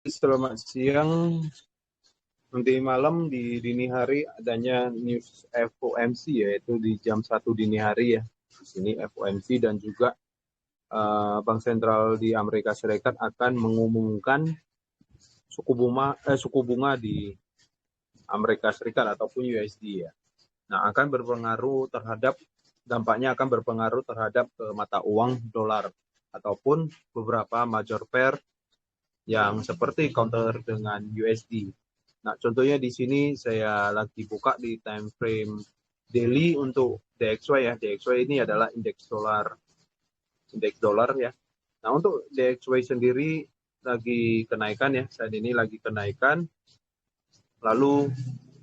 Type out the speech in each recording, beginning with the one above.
Selamat siang. Nanti malam di dini hari adanya news FOMC, yaitu di jam 1 dini hari ya. Di sini FOMC dan juga Bank Sentral di Amerika Serikat akan mengumumkan suku bunga di Amerika Serikat ataupun USD ya. Nah, dampaknya akan berpengaruh terhadap mata uang dolar ataupun beberapa major pair yang seperti counter dengan USD. Nah, contohnya di sini saya lagi buka di time frame daily untuk DXY ya. DXY ini adalah indeks dolar ya. Nah, untuk DXY sendiri lagi kenaikan ya. Saat ini lagi kenaikan. Lalu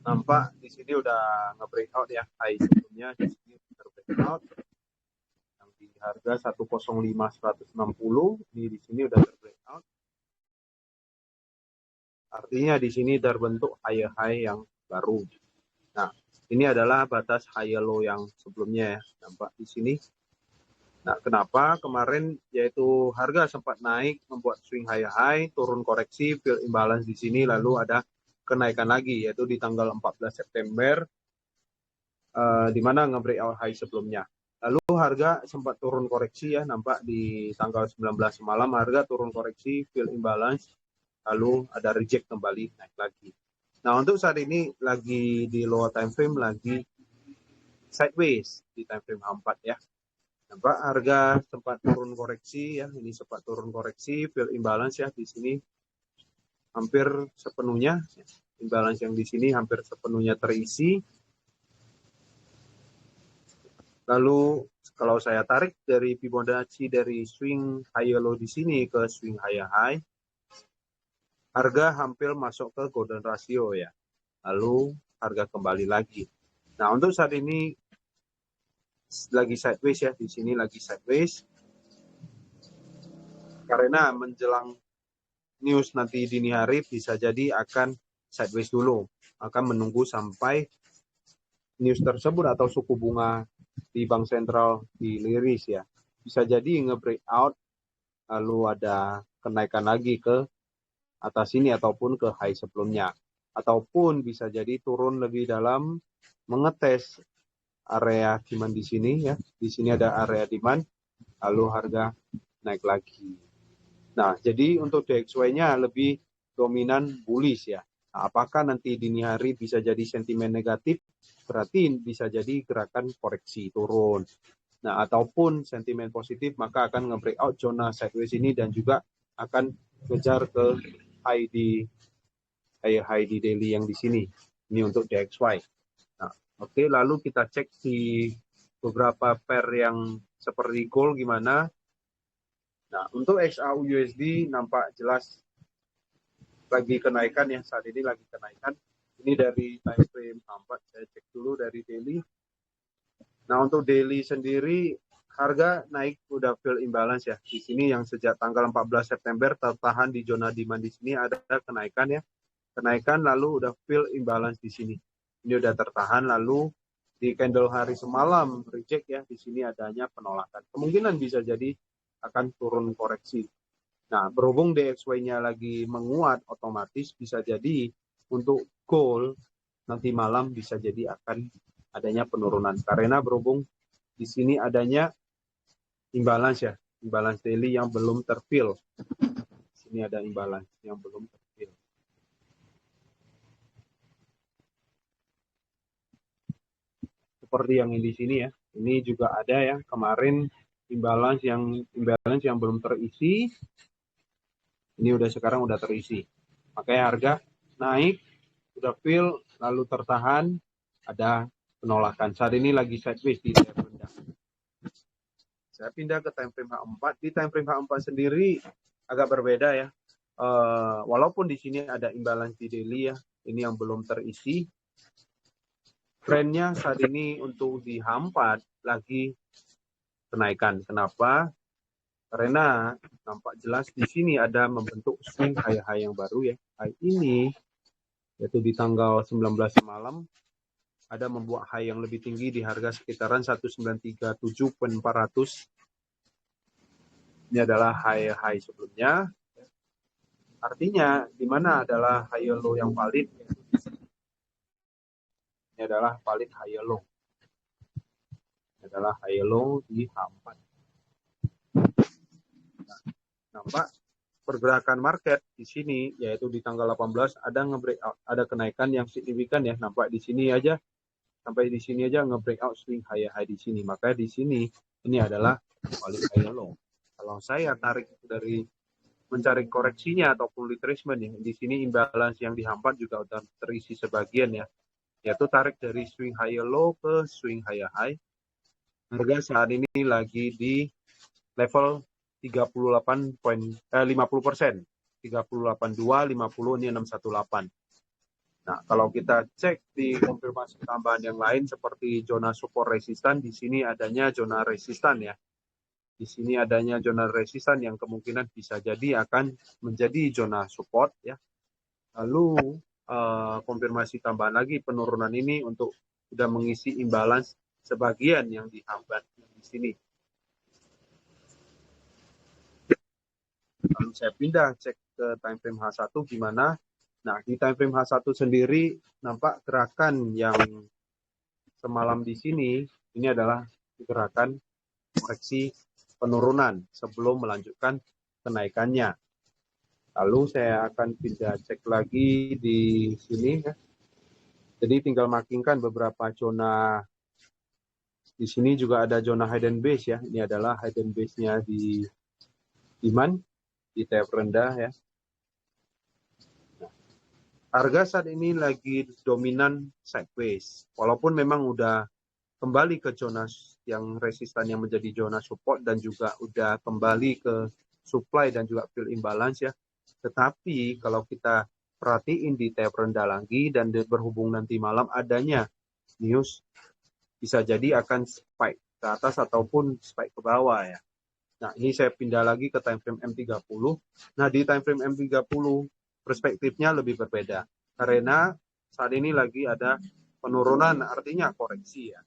nampak di sini udah nge-breakout ya. High sebelumnya di sini ter-breakout yang di harga 105.160, ini di sini udah ter-breakout. Artinya di sini terbentuk higher high yang baru. Nah, ini adalah batas higher low yang sebelumnya ya, nampak di sini. Nah, kenapa kemarin yaitu harga sempat naik membuat swing higher high, turun koreksi, fill imbalance di sini, lalu ada kenaikan lagi yaitu di tanggal 14 September di mana nge-breakout high sebelumnya. Lalu harga sempat turun koreksi ya, nampak di tanggal 19 malam harga turun koreksi, fill imbalance, lalu ada reject kembali naik lagi. Nah, untuk saat ini lagi di lower time frame lagi sideways di time frame H4 ya. Nampak harga sempat turun koreksi ya, ini sempat turun koreksi, fill imbalance ya di sini hampir sepenuhnya, imbalance yang di sini hampir sepenuhnya terisi. Lalu kalau saya tarik dari Fibonacci dari swing higher low di sini ke swing higher high, harga hampir masuk ke golden ratio ya. Lalu harga kembali lagi. Nah, untuk saat ini lagi sideways ya, di sini lagi sideways. Karena menjelang news nanti dini hari bisa jadi akan sideways dulu. Akan menunggu sampai news tersebut atau suku bunga di Bank Sentral diliris ya. Bisa jadi nge-breakout lalu ada kenaikan lagi ke atas ini ataupun ke high sebelumnya. Ataupun bisa jadi turun lebih dalam mengetes area demand di sini ya. Di sini ada area demand lalu harga naik lagi. Nah, jadi untuk DXY-nya lebih dominan bullish ya. Nah, apakah nanti dini hari bisa jadi sentimen negatif? Berarti bisa jadi gerakan koreksi turun. Nah, ataupun sentimen positif maka akan nge-breakout zona sideways ini dan juga akan kejar ke high di daily yang di sini. Ini untuk DXY. Nah, oke, lalu kita cek di beberapa pair yang seperti gold gimana. Nah, untuk XAU USD nampak jelas lagi kenaikan ya, saat ini lagi kenaikan. Ini dari time frame 4, saya cek dulu dari daily. Nah, untuk daily sendiri harga naik udah fill imbalance ya. Di sini yang sejak tanggal 14 September tertahan di zona demand di sini ada kenaikan ya. Kenaikan lalu udah fill imbalance di sini. Ini udah tertahan lalu di candle hari semalam reject ya, di sini adanya penolakan. Kemungkinan bisa jadi akan turun koreksi. Nah, berhubung DXY-nya lagi menguat, otomatis bisa jadi untuk gold nanti malam bisa jadi akan adanya penurunan. Karena berhubung di sini adanya imbalance ya, imbalance daily yang belum terfill. Di sini ada imbalance yang belum terfill. Seperti yang di sini ya, ini juga ada ya, kemarin imbalance yang belum terisi. Ini sekarang udah terisi. Makanya harga naik, udah fill, lalu tertahan, ada penolakan. Saat ini lagi sideways di daerah rendah. Saya pindah ke time frame H4. Di time frame H4 sendiri agak berbeda ya. Walaupun di sini ada imbalance di daily ya, ini yang belum terisi. Trennya saat ini untuk di H4 lagi kenaikan. Kenapa? Karena nampak jelas di sini ada membentuk swing high yang baru ya. High ini yaitu di tanggal 19 malam ada membuat high yang lebih tinggi di harga sekitaran 1937.400. Ini adalah high sebelumnya. Artinya di mana adalah higher low yang valid? Ini adalah valid higher low. Ini adalah higher low di H4. Nah, nampak pergerakan market di sini, yaitu di tanggal 18 ada nge-breakout, ada kenaikan yang signifikan ya. Nampak di sini aja, sampai di sini aja nge-breakout swing high di sini. Maka di sini ini adalah valid higher low. Kalau saya tarik dari mencari koreksinya ataupun retracement ya, di sini imbalance yang dihambat juga udah terisi sebagian ya, yaitu tarik dari swing higher low ke swing higher high. Harga saat ini lagi di level 38.50%, 38.2, 50, ini 618. Nah, kalau kita cek di konfirmasi tambahan yang lain seperti zona support resistan, di sini adanya zona resistan ya. Di sini adanya zona resistan yang kemungkinan bisa jadi akan menjadi zona support ya. Lalu konfirmasi tambahan lagi penurunan ini untuk sudah mengisi imbalance sebagian yang dihambat di sini. Lalu saya pindah cek ke time frame H1 gimana. Nah, di time frame H1 sendiri nampak gerakan yang semalam di sini ini adalah gerakan koreksi penurunan sebelum melanjutkan kenaikannya. Lalu saya akan pindah cek lagi di sini ya. Jadi tinggal markingkan beberapa zona. Di sini juga ada zona hidden base ya. Ini adalah hidden base-nya di demand di TF rendah ya. Nah, harga saat ini lagi dominan sideways. Walaupun memang udah kembali ke zona yang resistan yang menjadi zona support dan juga udah kembali ke supply dan juga fill imbalance ya. Tetapi kalau kita perhatiin di TF rendah lagi dan berhubung nanti malam adanya news bisa jadi akan spike ke atas ataupun spike ke bawah ya. Nah, ini saya pindah lagi ke time frame M30. Nah, di time frame M30 perspektifnya lebih berbeda karena saat ini lagi ada penurunan, artinya koreksi ya.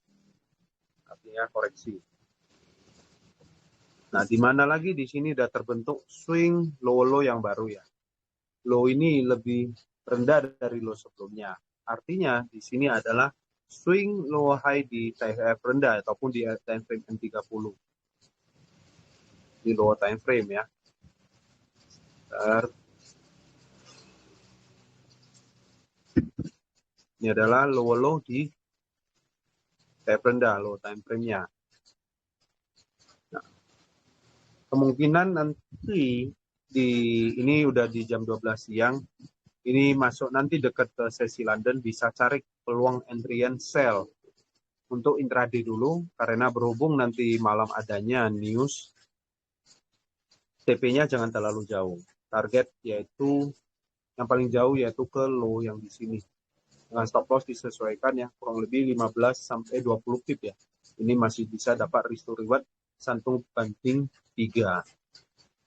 Artinya koreksi. Nah, di mana lagi di sini sudah terbentuk swing low yang baru ya. Low ini lebih rendah dari low sebelumnya. Artinya di sini adalah swing low high di THF rendah ataupun di time frame M30. Di low time frame ya. Ini adalah low di THF rendah, low time frame-nya. Nah, kemungkinan nanti ini udah di jam 12 siang, ini masuk nanti dekat ke sesi London, bisa cari peluang entryan sell untuk intraday dulu, karena berhubung nanti malam adanya news, TP-nya jangan terlalu jauh. Target yaitu yang paling jauh yaitu ke low yang di sini. Dengan stop loss disesuaikan ya, kurang lebih 15 sampai 20 pip ya. Ini masih bisa dapat risk to reward santung banding 3.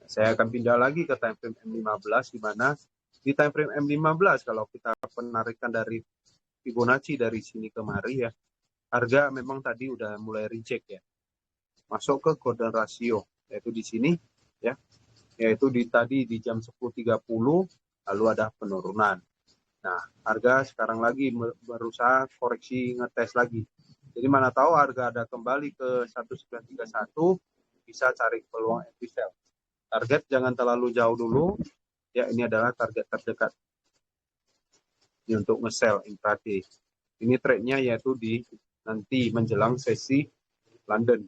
Saya akan pindah lagi ke time frame M15 di mana di time frame M15 kalau kita penarikan dari Fibonacci dari sini kemari ya, harga memang tadi udah mulai reject ya. Masuk ke golden ratio yaitu di sini ya. Yaitu tadi di jam 10.30 lalu ada penurunan. Nah, harga sekarang lagi berusaha koreksi ngetes lagi. Jadi mana tahu harga ada kembali ke 1931 bisa cari peluang entry sell. Target jangan terlalu jauh dulu. Ya, ini adalah target terdekat. Ini untuk nge-sell intraday. Ini trade-nya yaitu di nanti menjelang sesi London.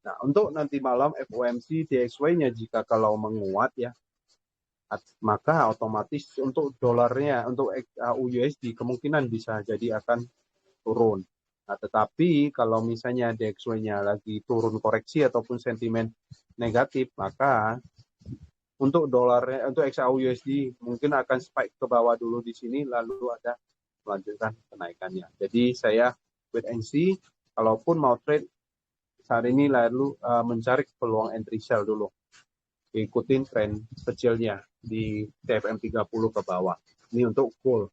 Nah, untuk nanti malam FOMC DXY-nya jika kalau menguat ya, maka otomatis untuk dolarnya, untuk USD kemungkinan bisa jadi akan turun. Nah, tetapi kalau misalnya DXY-nya lagi turun koreksi ataupun sentimen negatif, maka untuk dolarnya, untuk XAU-USD mungkin akan spike ke bawah dulu di sini, lalu ada melanjutkan kenaikannya. Jadi saya wait and see, kalaupun mau trade saat ini lalu mencari peluang entry sell dulu. Ikutin tren kecilnya di TFM 30 ke bawah. Ini untuk gold.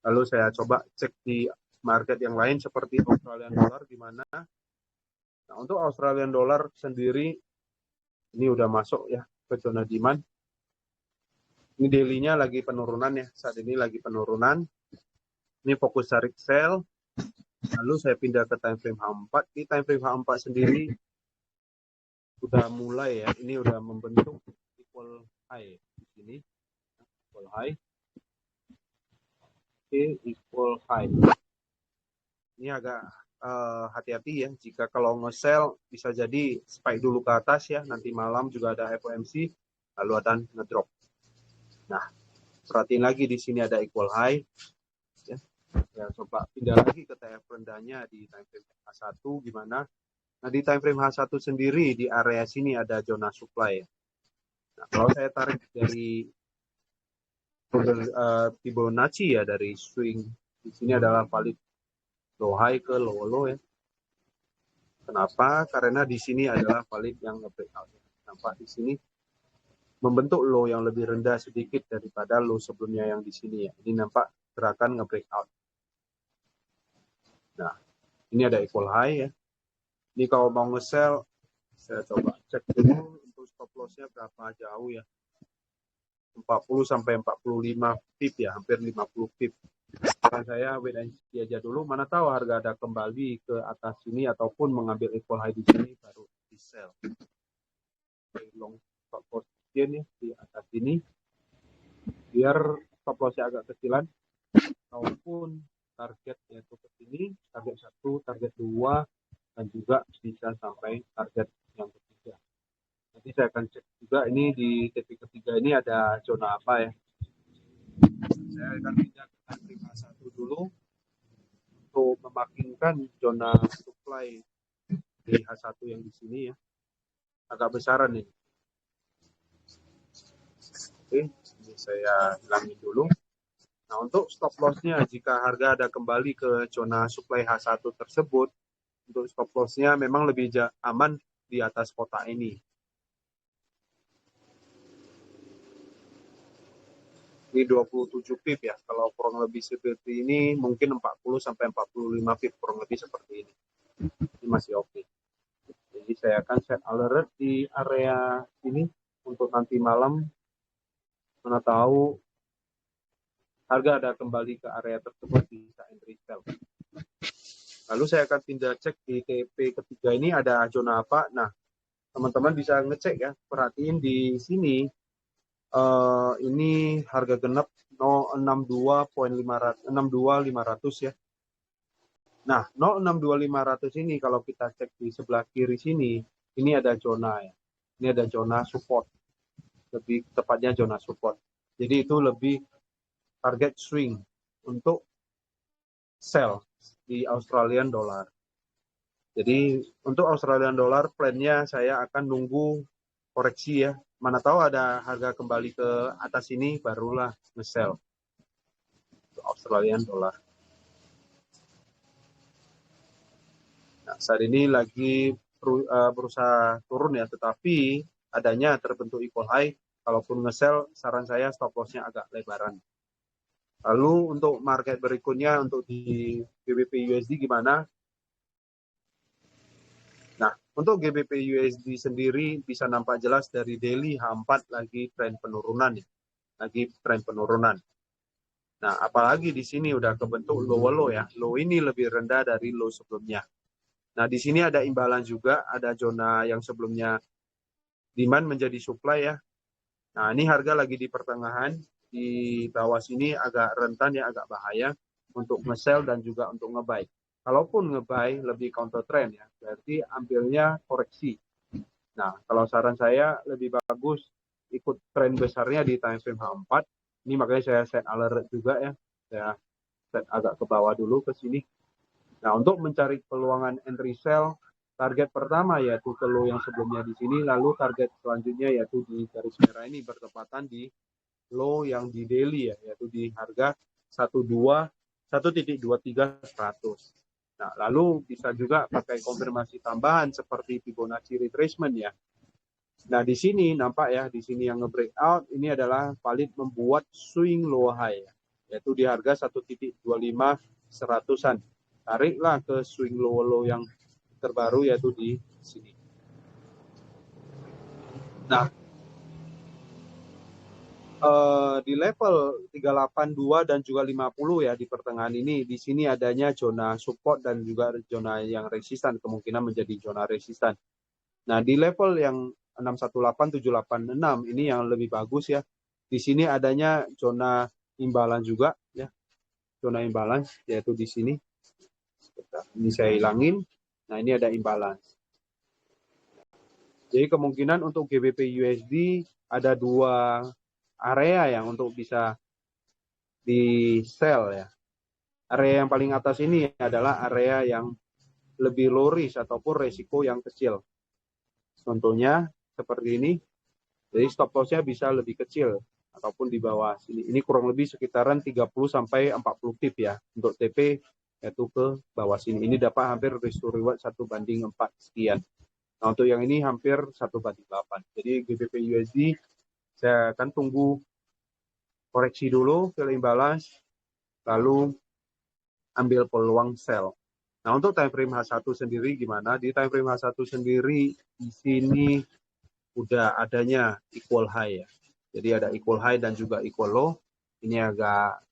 Lalu saya coba cek di market yang lain seperti Australian dollar di mana. Nah, untuk Australian dollar sendiri ini udah masuk ya ke zona demand. Ini daily-nya lagi penurunan ya, saat ini lagi penurunan. Ini fokus tarik sell. Lalu saya pindah ke time frame H4. Di time frame H4 sendiri udah mulai ya, ini udah membentuk equal high di sini. Equal high. Oke, equal high. Ini agak hati-hati ya, jika kalau nge-sell bisa jadi spike dulu ke atas ya, nanti malam juga ada FOMC, lalu akan ngedrop. Nah, perhatiin lagi di sini ada equal high. Ya, coba pindah lagi ke TF rendahnya di time frame H1 gimana. Nah, di time frame H1 sendiri di area sini ada zona supply. Nah, kalau saya tarik dari Fibonacci ya, dari swing di sini adalah valid low high ke low low ya. Kenapa? Karena di sini adalah valid yang nge-breakout. Nampak di sini membentuk low yang lebih rendah sedikit daripada low sebelumnya yang di sini ya. Ini nampak gerakan nge-breakout. Nah, ini ada equal high ya. Ini kalau mau nge-sell, saya coba cek dulu untuk stop loss-nya berapa jauh ya. 40 sampai 45 pip ya, hampir 50 pip. Sekarang saya wait and see aja dulu, mana tahu harga ada kembali ke atas sini ataupun mengambil equal high di sini baru di sell. Long stop position ya di atas ini, biar stop loss-nya agak kecilan, ataupun target yaitu ke sini, target 1, target 2, dan juga bisa sampai target yang ketiga. Nanti saya akan cek juga ini di titik ketiga ini ada zona apa ya. Saya akan pindah ke time frame H1 dulu untuk memakinkan zona supply di H1 yang di sini ya. Agak besaran nih. Oke, ini saya hilangin dulu. Nah, untuk stop loss-nya jika harga ada kembali ke zona supply H1 tersebut, untuk stop loss-nya memang lebih aman di atas kotak ini. Ini 27 pip ya, kalau kurang lebih seperti ini mungkin 40 sampai 45 pip, kurang lebih seperti ini. Ini masih oke. Jadi saya akan set alert di area ini untuk nanti malam, mana tahu harga ada kembali ke area tersebut bisa entry sell. Lalu saya akan pindah cek di TP ketiga ini ada zona apa. Nah, teman-teman bisa ngecek ya, perhatiin di sini ini harga genap 062.500 62500 ya. Nah, 062.500 ini kalau kita cek di sebelah kiri sini, ini ada zona ya. Ini ada zona support. Lebih tepatnya zona support. Jadi itu lebih target swing untuk sell di Australian dollar. Jadi untuk Australian dollar plan-nya saya akan nunggu koreksi ya. Mana tahu ada harga kembali ke atas ini barulah nge-sell untuk Australian dollar. Nah, saat ini lagi berusaha turun ya, tetapi adanya terbentuk equal high. Kalaupun nge-sell, saran saya stop loss-nya agak lebaran. Lalu untuk market berikutnya untuk di GBP USD gimana? Nah, untuk GBP USD sendiri bisa nampak jelas dari daily H4 lagi tren penurunan ya. Lagi tren penurunan. Nah, apalagi di sini udah kebentuk low ya. Low ini lebih rendah dari low sebelumnya. Nah, di sini ada imbalan juga, ada zona yang sebelumnya demand menjadi supply ya. Nah, ini harga lagi di pertengahan, di bawah sini agak rentan ya, agak bahaya untuk nge-sell dan juga untuk nge-buy. Kalaupun nge-buy lebih counter trend ya, berarti ambilnya koreksi. Nah, kalau saran saya lebih bagus ikut tren besarnya di time frame H4. Ini makanya saya set alert juga ya. Saya set agak ke bawah dulu ke sini. Nah, untuk mencari peluangan entry sell, target pertama yaitu ke low yang sebelumnya di sini, lalu target selanjutnya yaitu di garis merah ini bertepatan di low yang di daily ya, yaitu di harga 1.23.100. Nah, lalu bisa juga pakai konfirmasi tambahan seperti Fibonacci retracement ya. Nah, di sini nampak ya, di sini yang nge-breakout ini adalah valid membuat swing low high ya, yaitu di harga 1.25.100-an. Tariklah ke swing low yang terbaru yaitu di sini. Nah, di level 382 dan juga 50 ya di pertengahan ini. Di sini adanya zona support dan juga zona yang resistan, kemungkinan menjadi zona resistan. Nah, di level yang 618, 786 ini yang lebih bagus ya. Di sini adanya zona imbalance juga ya. Zona imbalance yaitu di sini. Ini saya hilangin. Nah, ini ada imbalance. Jadi kemungkinan untuk GBP USD ada dua area yang untuk bisa di sell ya. Area yang paling atas ini adalah area yang lebih low risk ataupun resiko yang kecil. Contohnya seperti ini. Jadi stop loss-nya bisa lebih kecil ataupun di bawah sini. Ini kurang lebih sekitaran 30 sampai 40 pip ya untuk TP yaitu ke bawah sini. Ini dapat hampir risk to reward 1/4 sekian. Nah, untuk yang ini hampir 1/8. Jadi GBP USD saya akan tunggu koreksi dulu ke imbalance lalu ambil peluang sell. Nah, untuk time frame H1 sendiri gimana? Di time frame H1 sendiri di sini udah adanya equal high ya. Jadi ada equal high dan juga equal low. Ini agak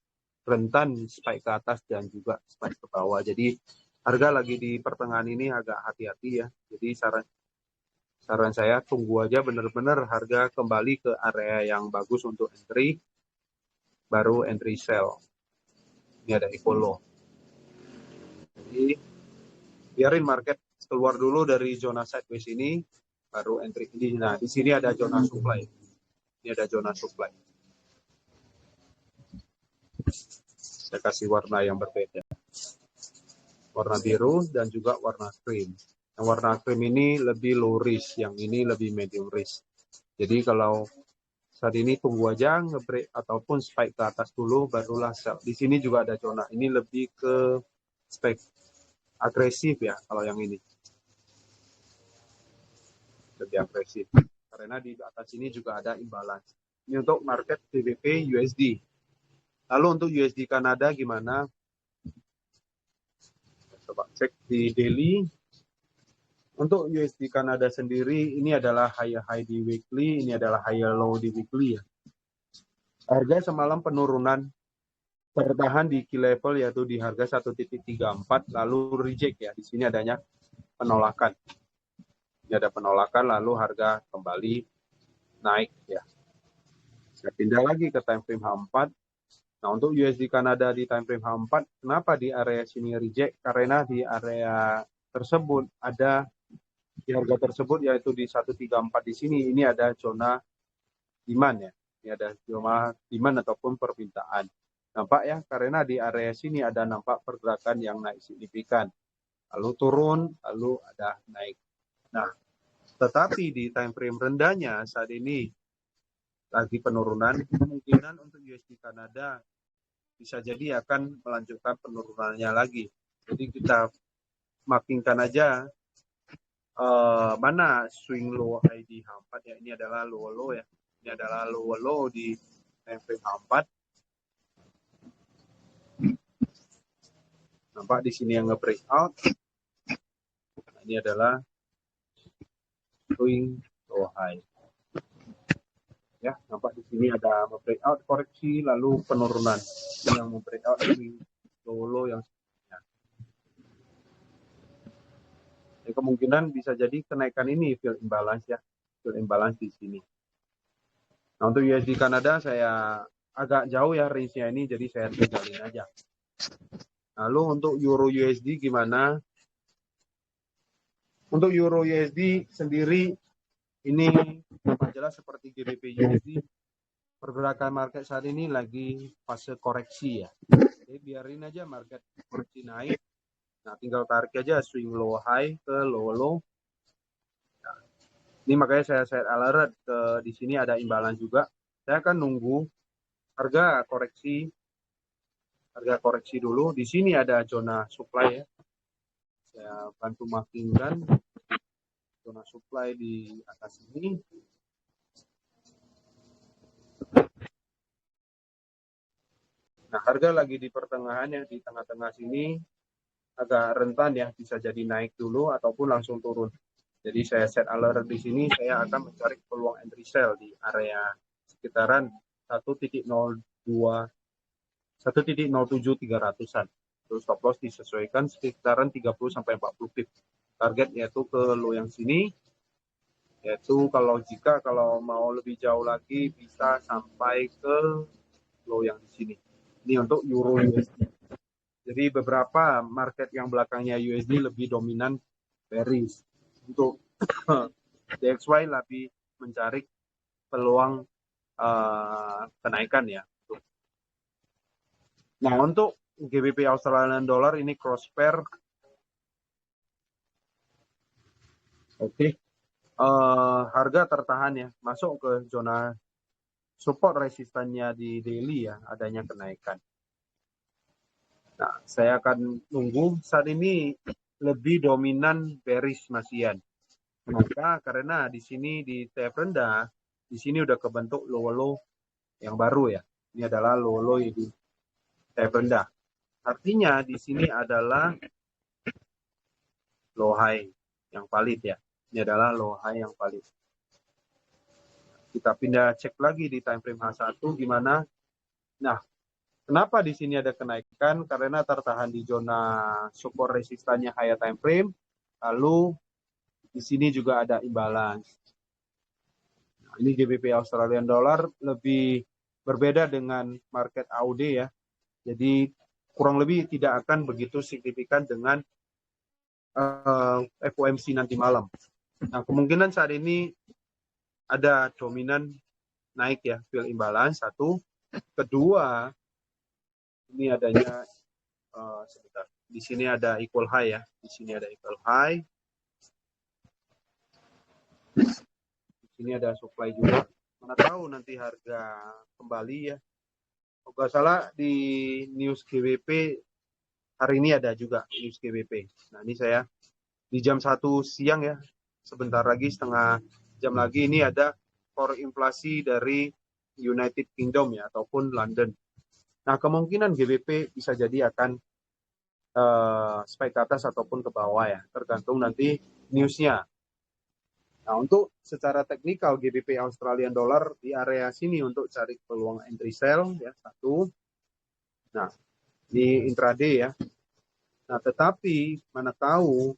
rentan spike ke atas dan juga spike ke bawah. Jadi harga lagi di pertengahan ini agak hati-hati ya. Jadi saran saya tunggu aja benar-benar harga kembali ke area yang bagus untuk entry, baru entry sell. Ini ada equal low. Jadi biarin market keluar dulu dari zona sideways ini, baru entry ini. Nah, di sini ada zona supply. Ini ada zona supply. Saya kasih warna yang berbeda. Warna biru dan juga warna cream. Yang warna cream ini lebih low risk, yang ini lebih medium risk. Jadi kalau saat ini tunggu aja nge-break ataupun spike ke atas dulu, barulah sell. Di sini juga ada zona. Ini lebih ke spike agresif ya kalau yang ini. Lebih agresif. Karena di atas ini juga ada imbalance. Ini untuk market GBP USD. Lalu untuk USD Kanada gimana? Coba cek di daily. Untuk USD Kanada sendiri ini adalah high di weekly, ini adalah high low di weekly ya. Harga semalam penurunan bertahan di key level yaitu di harga 1.34 lalu reject ya. Di sini adanya penolakan. Ini ada penolakan lalu harga kembali naik ya. Saya pindah lagi ke time frame H4. Nah, untuk USD Kanada di time frame H4, kenapa di area sini reject? Karena di area tersebut ada di harga tersebut yaitu di 134 di sini ini ada zona demand ya. Ini ada zona demand ataupun permintaan. Nampak ya, karena di area sini ada nampak pergerakan yang naik signifikan. Lalu turun, lalu ada naik. Nah, tetapi di time frame rendahnya saat ini lagi penurunan, kemungkinan untuk USD Kanada bisa jadi akan melanjutkan penurunannya lagi. Jadi kita makinkan aja mana swing low high di H4 ya. Ini adalah low ya. Ini adalah low di time frame H4. Nampak di sini yang nge-breakout. Nah, ini adalah swing low high. Ya, nampak di sini ada breakout koreksi lalu penurunan. Yang breakout swing low yang sebelumnya. Ya, kemungkinan bisa jadi kenaikan ini fill imbalance ya. Fill imbalance di sini. Nah, untuk USD Kanada saya agak jauh ya range-nya ini, jadi saya tinggalin aja. Lalu untuk Euro USD gimana? Untuk Euro USD sendiri ini nampak jelas seperti GBP USD. Pergerakan market saat ini lagi fase koreksi ya. Jadi biarin aja market koreksi naik. Nah, tinggal tarik aja swing low high ke low low. Nah, ini makanya saya set alert ke di sini ada imbalance juga. Saya akan nunggu harga koreksi dulu. Di sini ada zona supply ya. Saya bantu markingkan zona supply di atas ini. Nah, harga lagi di pertengahan ya, di tengah-tengah sini agak rentan ya, bisa jadi naik dulu ataupun langsung turun. Jadi saya set alert di sini, saya akan mencari peluang entry sell di area sekitaran 1.02 1.07300-an. Terus stop loss disesuaikan sekitaran 30 sampai 40 pip. Target yaitu ke low yang sini, yaitu kalau mau lebih jauh lagi bisa sampai ke low yang di sini. Ini untuk euro USD. Jadi beberapa market yang belakangnya USD lebih dominan bearish. Untuk DXY lebih mencari peluang kenaikan ya. Nah, untuk GBP Australian Dollar ini cross pair. Oke. Harga tertahan ya, masuk ke zona support resistannya di daily ya, adanya kenaikan. Nah, saya akan nunggu. Saat ini lebih dominan bearish masian. Kenapa? Karena di sini di TF rendah, di sini udah kebentuk low yang baru ya. Ini adalah low di TF rendah. Artinya di sini adalah low high yang valid ya. Ini adalah low high yang valid. Kita pindah cek lagi di time frame H1 gimana. Nah, kenapa di sini ada kenaikan? Karena tertahan di zona support resistannya higher time frame. Lalu di sini juga ada imbalance. Nah, ini GBP Australian Dollar lebih berbeda dengan market AUD ya. Jadi kurang lebih tidak akan begitu signifikan dengan FOMC nanti malam. Nah, kemungkinan saat ini ada dominan naik ya, fill imbalance satu. Kedua, ini adanya sebentar. Di sini ada equal high ya. Di sini ada equal high. Di sini ada supply juga. Mana tahu nanti harga kembali ya. Kalau nggak salah di news GBP hari ini ada juga news GBP. Nah, ini saya di jam 1 siang ya. Sebentar lagi, setengah jam lagi ini ada core inflasi dari United Kingdom ya, ataupun London. Nah, kemungkinan GBP bisa jadi akan spike ke atas ataupun ke bawah ya, tergantung nanti newsnya. Nah, untuk secara teknikal GBP Australian Dollar di area sini untuk cari peluang entry sell ya, satu. Nah, di intraday ya. Nah, tetapi mana tahu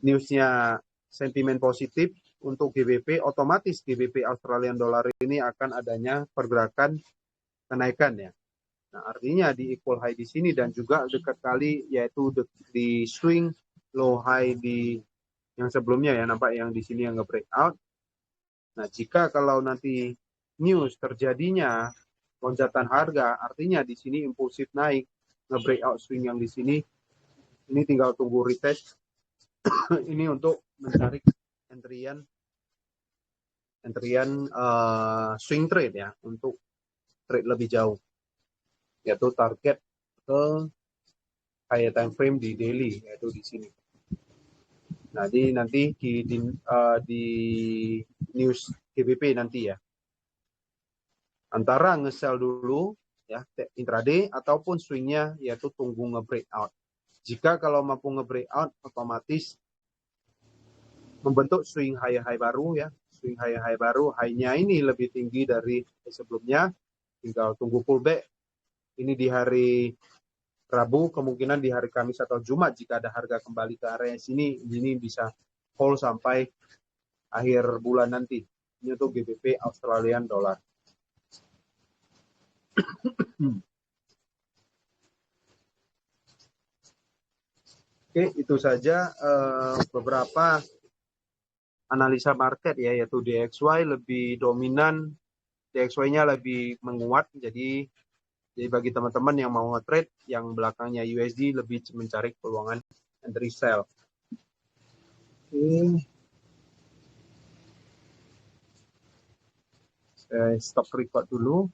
newsnya sentimen positif untuk GBP, otomatis GBP Australian Dollar ini akan adanya pergerakan kenaikan ya. Nah, artinya di equal high di sini dan juga dekat kali yaitu di swing low high di yang sebelumnya ya, nampak yang di sini yang nge-breakout. Nah, jika kalau nanti news terjadinya lonjakan harga, artinya di sini impulsif naik, nge-breakout swing yang di sini, ini tinggal tunggu retest ini untuk mencari entrian swing trade ya, untuk trade lebih jauh, yaitu target ke higher time frame di daily, yaitu di sini. Nah, nanti di news GBP nanti ya, antara nge-sell dulu ya intraday ataupun swingnya yaitu tunggu nge-breakout. Jika kalau mampu nge-breakout, otomatis membentuk swing high baru ya. Swing high baru, high-nya ini lebih tinggi dari sebelumnya. Tinggal tunggu pullback. Ini di hari Rabu, kemungkinan di hari Kamis atau Jumat jika ada harga kembali ke area sini, ini bisa hold sampai akhir bulan nanti. Ini untuk GBP Australian Dollar. Oke, itu saja beberapa analisa market ya, yaitu DXY lebih dominan, DXY-nya lebih menguat, jadi bagi teman-teman yang mau nge-trade, yang belakangnya USD lebih mencari peluangan entry sell. Oke. Saya stop record dulu.